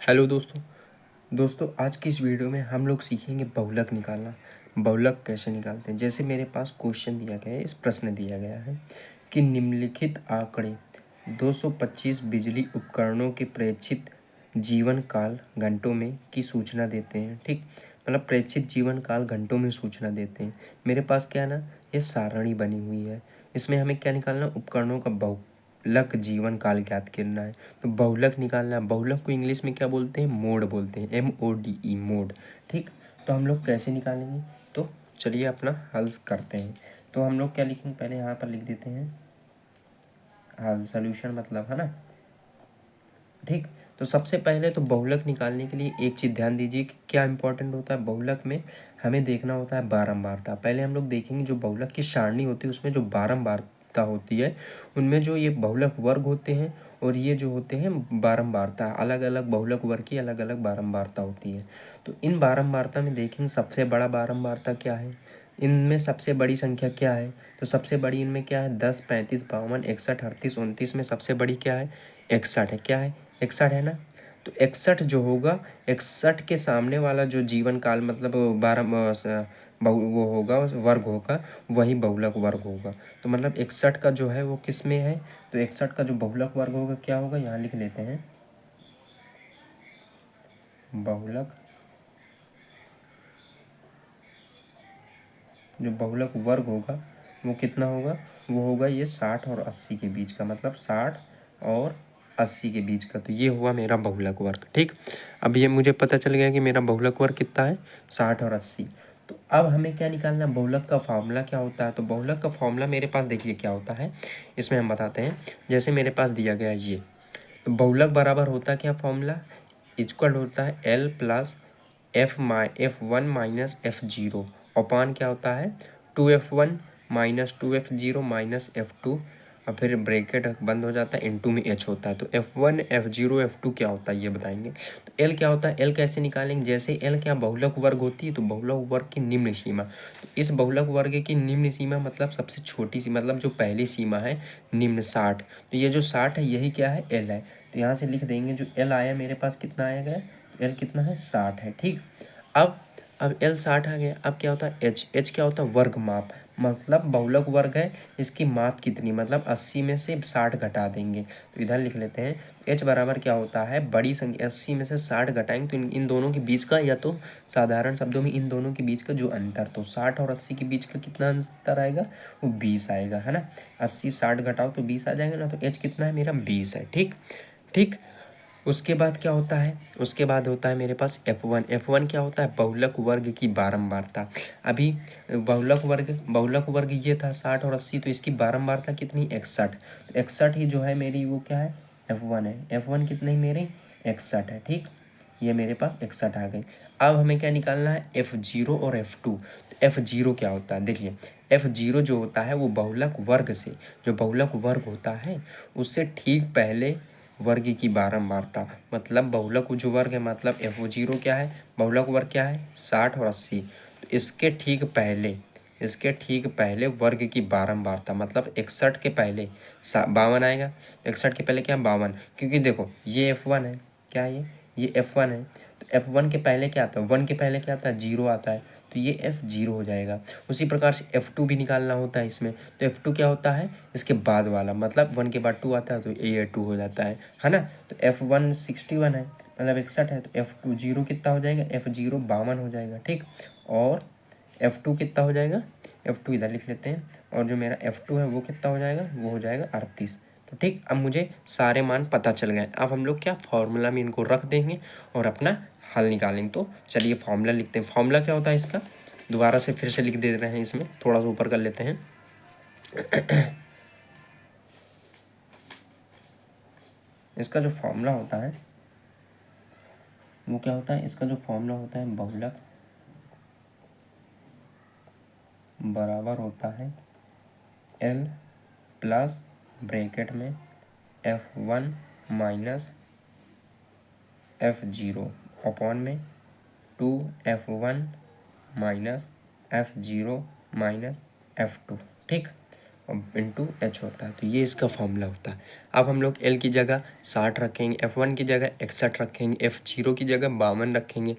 Hello दोस्तों आज की इस वीडियो में हम लोग सीखेंगे बहुलक निकालना। बहुलक कैसे निकालते हैं। जैसे मेरे पास क्वेश्चन दिया गया है, इस प्रश्न दिया गया है कि निम्नलिखित आंकड़े 225 बिजली उपकरणों के प्रेक्षित जीवन काल घंटों में की सूचना देते हैं। ठीक, मतलब प्रेक्षित जीवन काल घंटों में सूचना देते हैं। मेरे पास क्या है ना, ये सारणी बनी हुई है। इसमें हमें क्या निकालना, उपकरणों का बहुलक जीवन काल ज्ञात करना है। तो बहुलक निकालना है। बहुलक को इंग्लिश में क्या बोलते हैं, मोड बोलते हैं, MODE, मोड। ठीक, तो हम लोग कैसे निकालेंगे, तो चलिए अपना हल करते हैं। तो हम लोग क्या लिखेंगे, पहले यहाँ पर लिख देते हैं हल, सोल्यूशन मतलब, है ना। ठीक, तो सबसे पहले तो बहुलक निकालने के लिए एक चीज़ ध्यान दीजिए कि क्या इंपॉर्टेंट होता है। बहुलक में हमें देखना होता है बारंबारता। पहले हम लोग देखेंगे जो बहुलक की सारणी होती है उसमें जो बारंबारता होती है, उनमें जो ये बहुलक वर्ग होते हैं और ये जो होते हैं बारंबारता, अलग अलग बहुलक वर्ग की अलग अलग बारंबारता होती है। तो इन बारंबारता में देखेंगे सबसे बड़ा बारंबारता क्या है, इनमें सबसे बड़ी संख्या क्या है। तो सबसे बड़ी इनमें क्या है, 10, 35, 52, 61, 38, 29 में सबसे बड़ी क्या है, 61 है। क्या है, 61 है ना। तो 61 जो होगा, 61 के सामने वाला जो जीवन काल मतलब 12 वो होगा, वर्ग होगा, वही बहुलक वर्ग होगा। तो मतलब 61 का जो है वो किस में है, तो 61 का जो बहुलक वर्ग होगा क्या होगा, यहाँ लिख लेते हैं बहुलक, जो बहुलक वर्ग होगा वो कितना होगा, वो होगा ये 60 और 80 के बीच का, मतलब 60 और 80 के बीच का। तो ये हुआ मेरा बहुलक वर्ग। ठीक, अब ये मुझे पता चल गया कि मेरा बहुलक वर्ग कितना है, 60 और 80। तो अब हमें क्या निकालना, बहुलक का फॉर्मूला क्या होता है। तो बहुलक का फॉर्मूला मेरे पास देखिए क्या होता है, इसमें हम बताते हैं। जैसे मेरे पास दिया गया ये, तो बहुलक बराबर होता क्या फॉर्मूला, इक्वल होता है L plus F1 minus F0 अपान क्या होता है 2F1 minus 2F0 minus F2, और फिर ब्रैकेट बंद हो जाता है, इनटू में H होता है। तो F1 F0 F2 क्या होता है ये बताएंगे। तो L क्या होता है, L कैसे निकालेंगे, जैसे L क्या बहुलक वर्ग होती है, तो बहुलक वर्ग की निम्न सीमा। तो इस बहुलक वर्ग की निम्न सीमा मतलब सबसे छोटी सी, मतलब जो पहली सीमा है निम्न 60। तो ये जो 60 है यही क्या है, L है। तो यहाँ से लिख देंगे जो L आया मेरे पास कितना आएगा, तो L कितना है, 60 है। ठीक, अब L 60 आ गया। अब क्या होता है H क्या होता है, वर्ग माप, मतलब बहुलक वर्ग है, इसकी माप कितनी, मतलब 80 में से 60 घटा देंगे। तो इधर लिख लेते हैं H बराबर क्या होता है, बड़ी संख्या 80 में से 60 घटाएंगे तो इन दोनों के बीच का, या तो साधारण शब्दों में इन दोनों के बीच का जो अंतर, तो 60 और 80 के बीच का कितना अंतर आएगा, वो 20 आएगा, है ना। 80 60 घटाओ तो 20 आ जाएगा ना। तो H कितना है मेरा, 20 है। ठीक, ठीक, उसके बाद क्या होता है, उसके बाद होता है मेरे पास F1 क्या होता है, बहुलक वर्ग की बारंबारता। अभी बहुलक वर्ग ये था 60 और 80, तो इसकी बारंबारता कितनी, 61। तो 61 ही जो है मेरी वो क्या है, F1 है। F1 कितनी मेरी, 61 है। ठीक, ये मेरे पास 61 आ गई। अब हमें क्या निकालना है, F0 और F2। तो F0 क्या होता है, देखिए F0 जो होता है वो बहुलक वर्ग से, जो बहुलक वर्ग होता है उससे ठीक पहले वर्ग की बारंबारता, मतलब बहुलक जो वर्ग है, मतलब F0 क्या है, बहुलक वर्ग क्या है, 60 और 80। तो इसके ठीक पहले वर्ग की बारंबारता, मतलब 61 के पहले 52 आएगा। 61 के पहले क्या, 52, क्योंकि देखो ये F1 है, क्या है ये F1 है। तो F1 के पहले क्या आता है, 1 के पहले क्या आता है, 0 आता है, तो ये F0 हो जाएगा। उसी प्रकार से F2 भी निकालना होता है इसमें। तो F2 क्या होता है, इसके बाद वाला, मतलब 1 के बाद 2 आता है तो ये 2 हो जाता है ना। तो F1 61 है, मतलब 61 है, तो F2 0 कितना हो जाएगा, F0 52 हो जाएगा। ठीक, और F2 कितना हो जाएगा, F2 इधर लिख लेते हैं, और जो मेरा F2 है वो कितना हो जाएगा, वो हो जाएगा 38। तो ठीक, अब मुझे सारे मान पता चल गए। अब हम लोग क्या फार्मूला में इनको रख देंगे और अपना हल निकालेंगे। तो चलिए फार्मूला लिखते हैं। फार्मूला क्या होता है इसका, दोबारा से फिर से लिख दे रहे हैं, इसमें थोड़ा सा ऊपर कर लेते हैं। इसका जो फॉर्मूला होता है वो क्या होता है, इसका जो फॉर्मूला होता है, बहुलक बराबर होता है L प्लस ब्रैकेट में F1 माइनस F0 अपॉन में 2F1 minus F0 minus F2। ठीक, इंटू एच होता है। तो ये इसका फॉर्मूला होता है। अब हम लोग एल की जगह 60 रखेंगे, F1 की जगह 61 रखेंगे, F0 की जगह 52 रखेंगे,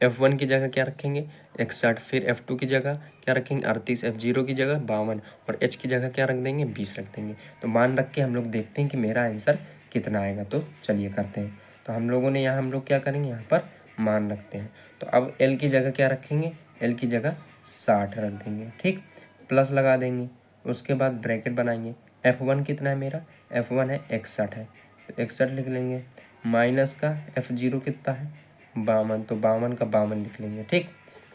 F1 की जगह क्या रखेंगे 61, फिर F2 की जगह क्या रखेंगे 38, F0 की जगह 52 और H की जगह क्या रख देंगे 20 रख देंगे। तो मान रख के हम लोग देखते हैं कि मेरा आंसर कितना आएगा। तो चलिए करते हैं। तो हम लोगों ने यहाँ हम लोग क्या करेंगे, यहाँ पर मान रखते हैं। तो अब एल की जगह क्या रखेंगे, एल की जगह 60 रख देंगे, ठीक, प्लस लगा देंगे। उसके बाद ब्रैकेट बनाएंगे। F1 कितना है मेरा, F1 है 61 है, तो 61 लिख लेंगे। माइनस का F0 कितना है 52, तो 52 का 52 लिख लेंगे, ठीक।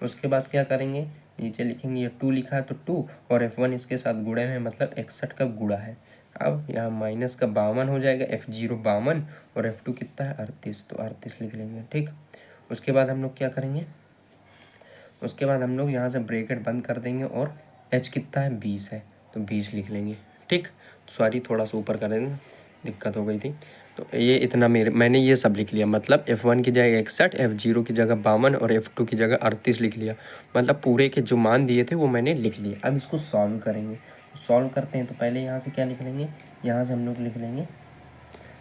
उसके बाद क्या करेंगे, नीचे लिखेंगे, ये 2 लिखा है तो 2 और F1 इसके साथ गुणे में, मतलब 61 का गुणा है। अब यहाँ माइनस का 52 हो जाएगा, F0 52 और F2 कितना है 38, तो 38 लिख लेंगे, ठीक। उसके बाद हम लोग क्या करेंगे, उसके बाद हम लोग यहाँ से ब्रैकेट बंद कर देंगे और H कितना है 20 है, तो 20 लिख लेंगे, ठीक। सॉरी थोड़ा सा ऊपर कर देना, दिक्कत हो गई थी। तो ये इतना मैंने ये सब लिख लिया, मतलब F1 की जगह 61, F0 की जगह 52 और F2 की जगह 38 लिख लिया। मतलब पूरे के जो मान दिए थे वो मैंने लिख लिए। अब इसको सॉल्व करेंगे। सॉल्व करते हैं तो पहले यहाँ से क्या लिख लेंगे, यहाँ से हम लोग लिख लेंगे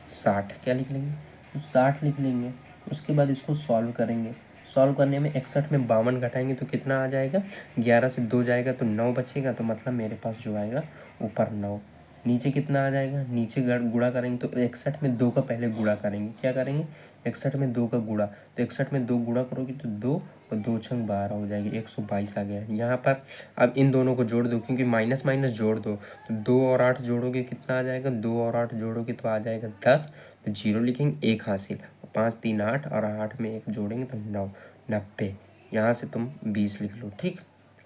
60, क्या लिख लेंगे तो 60 लिख लेंगे। उसके बाद इसको सॉल्व करेंगे। सॉल्व करने में 61 में 52 घटाएंगे तो कितना आ जाएगा, 11 से 2 जाएगा तो 9 बचेगा। तो मतलब मेरे पास जो आएगा ऊपर 9, नीचे कितना आ जाएगा, नीचे गुणा करेंगे तो 61 में 2 का पहले गुणा करेंगे। क्या करेंगे, 61 में 2 का गुणा, तो 61 में 2 गुणा करोगे तो 2 और 2 छंग 12 हो जाएगी, 122 आ गया यहाँ पर। अब इन दोनों को जोड़ दो, क्योंकि माइनस माइनस जोड़ दो, तो 2 और 8 जोड़ोगे कितना आ जाएगा, 2 और 8 जोड़ोगे तो आ जाएगा 10, तो 0 लिखेंगे, 1 हासिल, 5 3 8 और 8 में 1 जोड़ेंगे तो 9, 90। यहाँ से तुम 20 लिख लो, ठीक।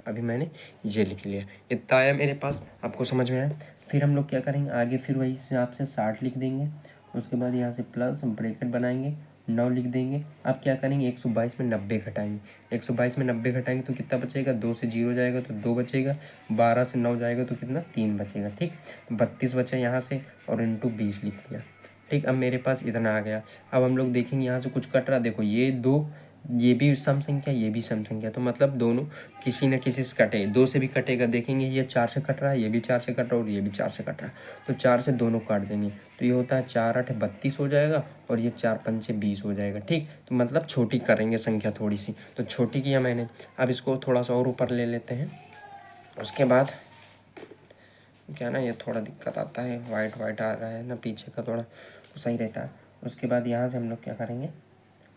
अभी मैंने ये लिख लिया, इतना आया मेरे पास, आपको समझ में आया। फिर हम लोग क्या करेंगे आगे, फिर वही हिसाब से 60 लिख देंगे। उसके बाद यहाँ से प्लस ब्रैकेट बनाएंगे, 9 लिख देंगे। अब क्या करेंगे 122 में 90 घटाएंगे, 122 में 90 घटाएंगे तो कितना बचेगा, 2 से 0 जाएगा तो 2 बचेगा, 12 से 9 जाएगा तो कितना 3 बचेगा, ठीक। तो 32 बचा यहाँ से और इंटू 20 लिख दिया, ठीक। अब मेरे पास इतना आ गया। अब हम लोग देखेंगे यहाँ से कुछ कट रहा, देखो ये 2, ये भी सम संख्या, ये भी सम संख्या, तो मतलब दोनों किसी न किसी से कटे, 2 से भी कटेगा, देखेंगे ये 4 से कट रहा है, ये भी 4 से कट रहा है और ये भी 4 से कट रहा है, तो 4 से दोनों काट देंगे। तो ये होता है 4 8 32 हो जाएगा और ये 4 5 20 हो जाएगा, ठीक। तो मतलब छोटी करेंगे संख्या थोड़ी सी, तो छोटी किया मैंने। अब इसको थोड़ा सा और ऊपर ले लेते हैं। उसके बाद क्या ना, ये थोड़ा दिक्कत आता है, वाइट वाइट आ रहा है ना पीछे का, थोड़ा तो सही रहता है। उसके बाद यहाँ से हम लोग क्या करेंगे,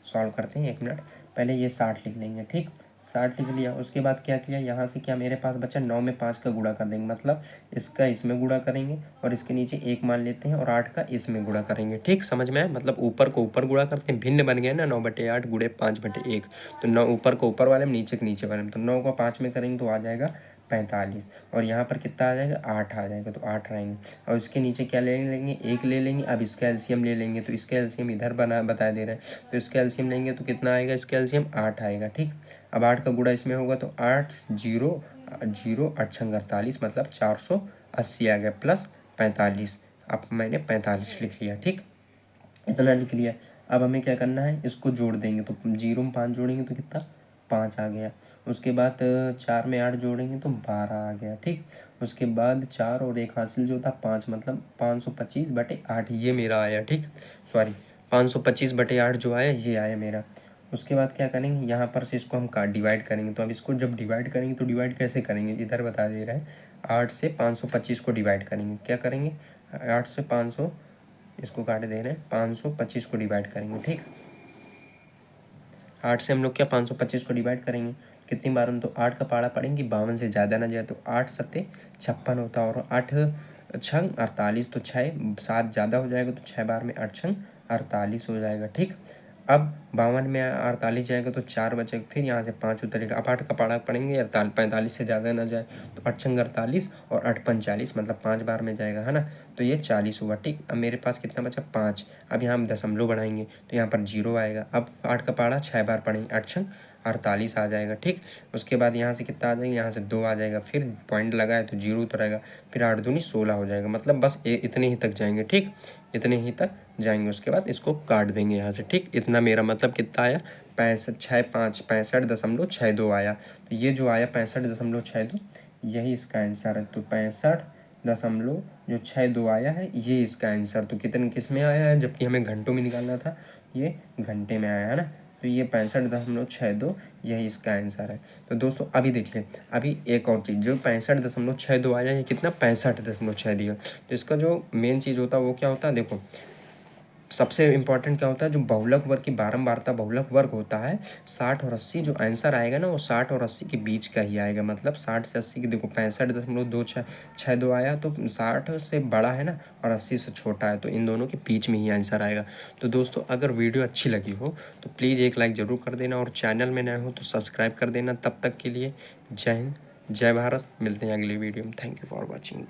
सॉल्व करते हैं, 1 मिनट। पहले ये 60 लिख लेंगे, ठीक, 60 लिख लिया। उसके बाद क्या किया, यहाँ से क्या मेरे पास बचा, 9 में 5 का गुणा कर देंगे, मतलब इसका इसमें गुणा करेंगे और इसके नीचे 1 मान लेते हैं और 8 का इसमें गुणा करेंगे, ठीक। समझ में आया, मतलब ऊपर को ऊपर गुणा करते हैं, भिन्न बन गया ना, 9/8 गुणे 5/1, तो 9 ऊपर को ऊपर वाले में, नीचे के नीचे वाले में, तो 9 को 5 में करेंगे तो आ जाएगा 45 और यहाँ पर कितना आ जाएगा 8 आ जाएगा, तो 8 रहेंगे। और इसके नीचे क्या ले लेंगे, 1 ले लेंगे। अब इसका एलसीएम ले लेंगे, तो इसका एलसीएम इधर बता दे रहे हैं, तो इसका एलसीएम लेंगे तो कितना आएगा, इसका एलसीएम 8 आएगा, ठीक। अब 8 का गुणा इसमें होगा तो 8 0 0 8 छंग 48, मतलब 480 आ गया प्लस 45। अब मैंने 45 लिख लिया, ठीक, इतना लिख लिया। अब हमें क्या करना है, इसको जोड़ देंगे, तो 0 में 5 जोड़ेंगे तो कितना 5 आ गया। उसके बाद 4 में 8 जोड़ेंगे तो 12 आ गया, ठीक। उसके बाद 4 और 1 हासिल जो था 5, मतलब 525/8 ये मेरा आया, ठीक। सॉरी 525/8 जो आया ये आया मेरा। उसके बाद क्या करेंगे, यहाँ पर से इसको हम डिवाइड करेंगे। तो अब इसको जब डिवाइड करेंगे तो डिवाइड कैसे करेंगे, इधर बता दे रहा है, 8 से 525 को डिवाइड करेंगे। क्या करेंगे, 8 से 500, इसको काट दे रहे हैं, 525 को डिवाइड करेंगे, ठीक। 8 से हम लोग क्या 525 को डिवाइड करेंगे, कितनी बार हम, तो 8 का पाड़ा पड़ेंगे, 52 से ज़्यादा ना जाए, तो 8 सत्ते 56 होता है और 8 छंग 48, तो 6 7 ज़्यादा हो जाएगा, तो 6 बार में 8 छंग 48 हो जाएगा, ठीक। अब 52 में 48 जाएगा तो 4 बचेगा, फिर यहाँ से 5 उतरेगा। अब 8 का पाड़ा पड़ेंगे, 45 से ज़्यादा ना जाए, तो 8 छंग 48 और 8 45, मतलब 5 बार में जाएगा, है ना, तो ये 40 हुआ, ठीक। अब मेरे पास कितना बचा 5। अब यहाँ हम दशमलव बढ़ाएंगे तो यहाँ पर 0 आएगा। अब 8 का पाड़ा 6 बार पढ़ेंगे, 8 छंग 48 आ जाएगा, ठीक। उसके बाद यहाँ से कितना आ जाएगा, यहाँ से 2 आ जाएगा, फिर पॉइंट लगाए तो 0 उतरेगा, फिर 8 दूनी 16 हो जाएगा, मतलब बस इतने ही तक जाएंगे, ठीक, इतने ही तक जाएंगे। उसके बाद इसको काट देंगे यहाँ से, ठीक। इतना मेरा मतलब कितना आया, 65 65.62 आया। तो ये जो आया 65.62 यही इसका आंसर है। तो 65 65.62 आया है, ये इसका आंसर। तो किस में आया है, जबकि हमें घंटों में निकालना था, ये घंटे में आया है ना। तो ये 65.62 यही इसका आंसर है। तो दोस्तों अभी देख लें, अभी एक और चीज़, जो 65.62 आया है, कितना 65.6 दिया। तो इसका जो मेन चीज़ होता है वो क्या होता है, देखो सबसे इम्पॉर्टेंट क्या होता है, जो बहुलक वर्ग की बारंबारता बहुलक वर्ग होता है, 60 और 80 जो आंसर आएगा ना, वो 60 और 80 के बीच का ही आएगा। मतलब 60 से 80 की, देखो 65.262 आया, तो 60 से बड़ा है ना और 80 से छोटा है, तो इन दोनों के बीच में ही आंसर आएगा। तो दोस्तों अगर वीडियो अच्छी लगी हो तो प्लीज़ एक लाइक ज़रूर कर देना, और चैनल में नए हो तो सब्सक्राइब कर देना। तब तक के लिए जय हिंद, जय भारत। मिलते हैं अगली वीडियो में। Thank you for watching.